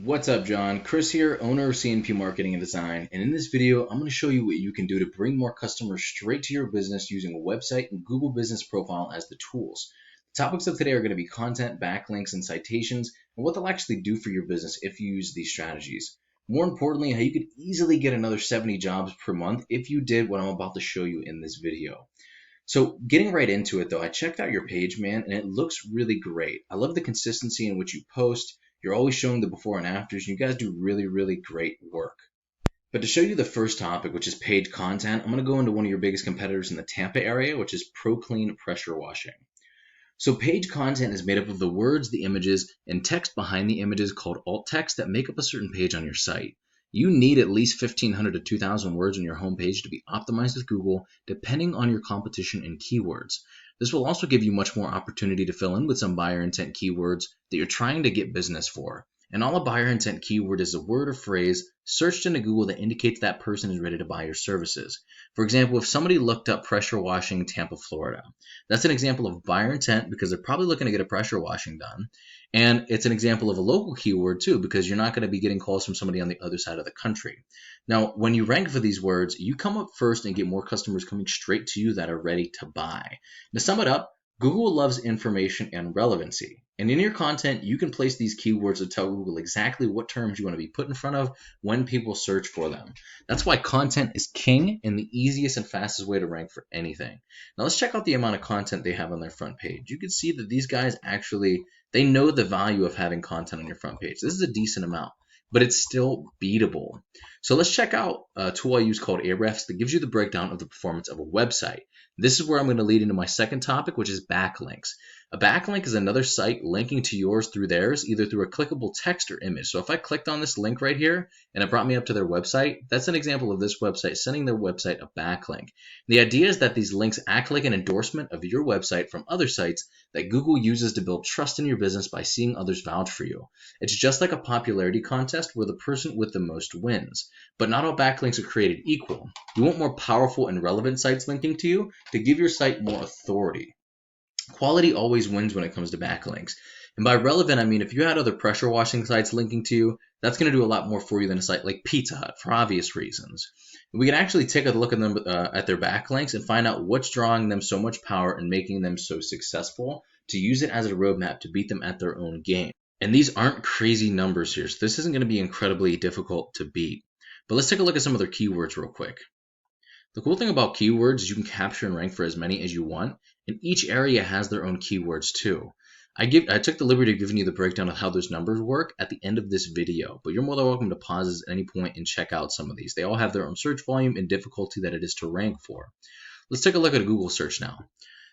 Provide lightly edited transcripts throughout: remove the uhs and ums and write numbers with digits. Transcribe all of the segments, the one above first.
What's up, John? Chris here, owner of CNP Marketing and Design, and in this video, I'm going to show you what you can do to bring more customers straight to your business using a website and Google Business Profile as the tools. The topics of today are going to be content, backlinks, and citations, and what they'll actually do for your business if you use these strategies. More importantly, how you could easily get another 70 jobs per month if you did what I'm about to show you in this video. So getting right into it though, I checked out your page, man, and it looks really great. I love the consistency in which you post. You're always showing the before and afters. And you guys do really, really great work. But to show you the first topic, which is page content, I'm going to go into one of your biggest competitors in the Tampa area, which is ProClean pressure washing. So page content is made up of the words, the images, and text behind the images called alt text that make up a certain page on your site. You need at least 1,500 to 2,000 words on your homepage to be optimized with Google, depending on your competition and keywords. This will also give you much more opportunity to fill in with some buyer intent keywords that you're trying to get business for. And all a buyer intent keyword is a word or phrase searched into Google that indicates that person is ready to buy your services. For example, if somebody looked up pressure washing Tampa, Florida, that's an example of buyer intent because they're probably looking to get a pressure washing done. And it's an example of a local keyword too, because you're not going to be getting calls from somebody on the other side of the country. Now, when you rank for these words, you come up first and get more customers coming straight to you that are ready to buy. To sum it up, Google loves information and relevancy. And in your content, you can place these keywords to tell Google exactly what terms you want to be put in front of when people search for them. That's why content is king and the easiest and fastest way to rank for anything. Now let's check out the amount of content they have on their front page. You can see that these guys actually, they know the value of having content on your front page. This is a decent amount, but it's still beatable. So let's check out a tool I use called Ahrefs that gives you the breakdown of the performance of a website. This is where I'm going to lead into my second topic, which is backlinks. A backlink is another site linking to yours through theirs, either through a clickable text or image. So if I clicked on this link right here and it brought me up to their website, that's an example of this website sending their website a backlink. The idea is that these links act like an endorsement of your website from other sites that Google uses to build trust in your business by seeing others vouch for you. It's just like a popularity contest where the person with the most wins. But not all backlinks are created equal. You want more powerful and relevant sites linking to you to give your site more authority. Quality always wins when it comes to backlinks. And by relevant, I mean if you had other pressure washing sites linking to you, that's going to do a lot more for you than a site like Pizza Hut for obvious reasons. We can actually take a look at them at their backlinks and find out what's drawing them so much power and making them so successful to use it as a roadmap to beat them at their own game. And these aren't crazy numbers here, so this isn't going to be incredibly difficult to beat. But let's take a look at some of their keywords real quick. The cool thing about keywords is you can capture and rank for as many as you want, and each area has their own keywords too. I took the liberty of giving you the breakdown of how those numbers work at the end of this video, but you're more than welcome to pause this at any point and check out some of these. They all have their own search volume and difficulty that it is to rank for. Let's take a look at a Google search now.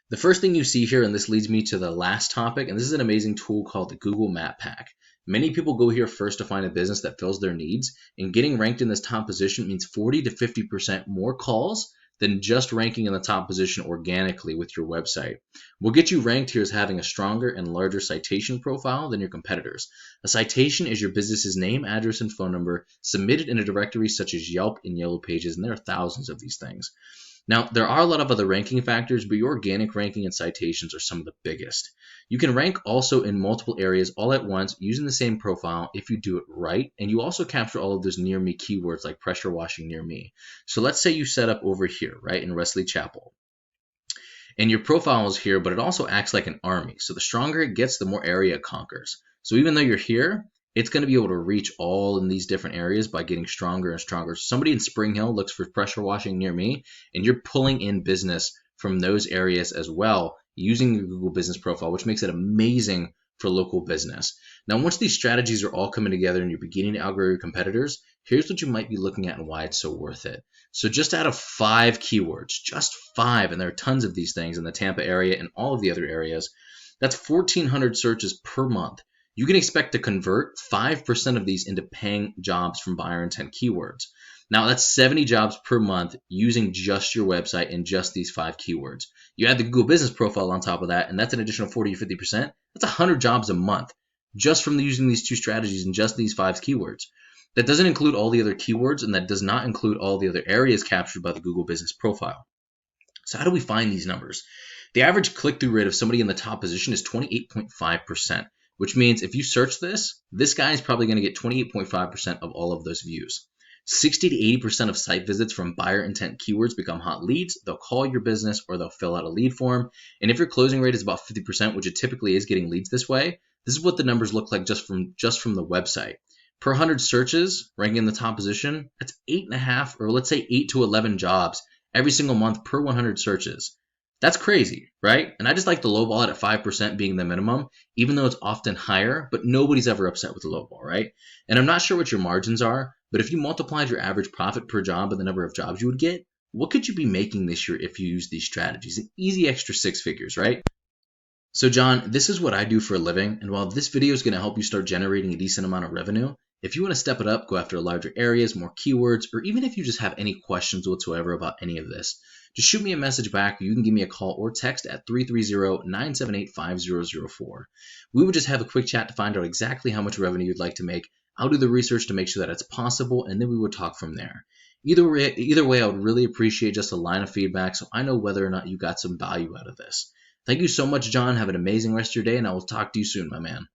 The first thing you see here, and this leads me to the last topic, and this is an amazing tool called the Google Map Pack. Many people go here first to find a business that fills their needs, and getting ranked in this top position means 40 to 50% more calls than just ranking in the top position organically with your website. What gets you ranked here is having a stronger and larger citation profile than your competitors. A citation is your business's name, address, and phone number submitted in a directory such as Yelp and Yellow Pages, and there are thousands of these things. Now, there are a lot of other ranking factors, but your organic ranking and citations are some of the biggest. You can rank also in multiple areas all at once using the same profile if you do it right, and you also capture all of those near me keywords like pressure washing near me. So let's say you set up over here, right, in Wesley Chapel. And your profile is here, but it also acts like an army. So the stronger it gets, the more area it conquers. So even though you're here, it's going to be able to reach all in these different areas by getting stronger and stronger. Somebody in Spring Hill looks for pressure washing near me, and you're pulling in business from those areas as well using your Google Business Profile, which makes it amazing for local business. Now, once these strategies are all coming together and you're beginning to outgrow your competitors, here's what you might be looking at and why it's so worth it. So just out of 5 keywords, just 5, and there are tons of these things in the Tampa area and all of the other areas, that's 1,400 searches per month. You can expect to convert 5% of these into paying jobs from buyer intent keywords. Now that's 70 jobs per month using just your website and just these 5 keywords. You add the Google Business Profile on top of that, and that's an additional 40 or 50%. That's 100 jobs a month just from using these 2 strategies and just these 5 keywords. That doesn't include all the other keywords, and that does not include all the other areas captured by the Google Business Profile. So how do we find these numbers? The average click-through rate of somebody in the top position is 28.5%. which means if you search this guy is probably going to get 28.5% of all of those views. 60 to 80% of site visits from buyer intent keywords become hot leads. They'll call your business or they'll fill out a lead form. And if your closing rate is about 50%, which it typically is getting leads this way, this is what the numbers look like just from the website. Per 100 searches, ranking in the top position, that's 8.5, or let's say 8 to 11 jobs every single month per 100 searches. That's crazy, right? And I just like the lowball it at 5% being the minimum, even though it's often higher, but nobody's ever upset with the lowball, right? And I'm not sure what your margins are, but if you multiplied your average profit per job by the number of jobs you would get, what could you be making this year if you use these strategies? An easy extra 6 figures, right? So John, this is what I do for a living, and while this video is going to help you start generating a decent amount of revenue, if you want to step it up, go after larger areas, more keywords, or even if you just have any questions whatsoever about any of this, just shoot me a message back, or you can give me a call or text at 330-978-5004. We would just have a quick chat to find out exactly how much revenue you'd like to make. I'll do the research to make sure that it's possible, and then we would talk from there. Either way, I would really appreciate just a line of feedback so I know whether or not you got some value out of this. Thank you so much, John. Have an amazing rest of your day, and I will talk to you soon, my man.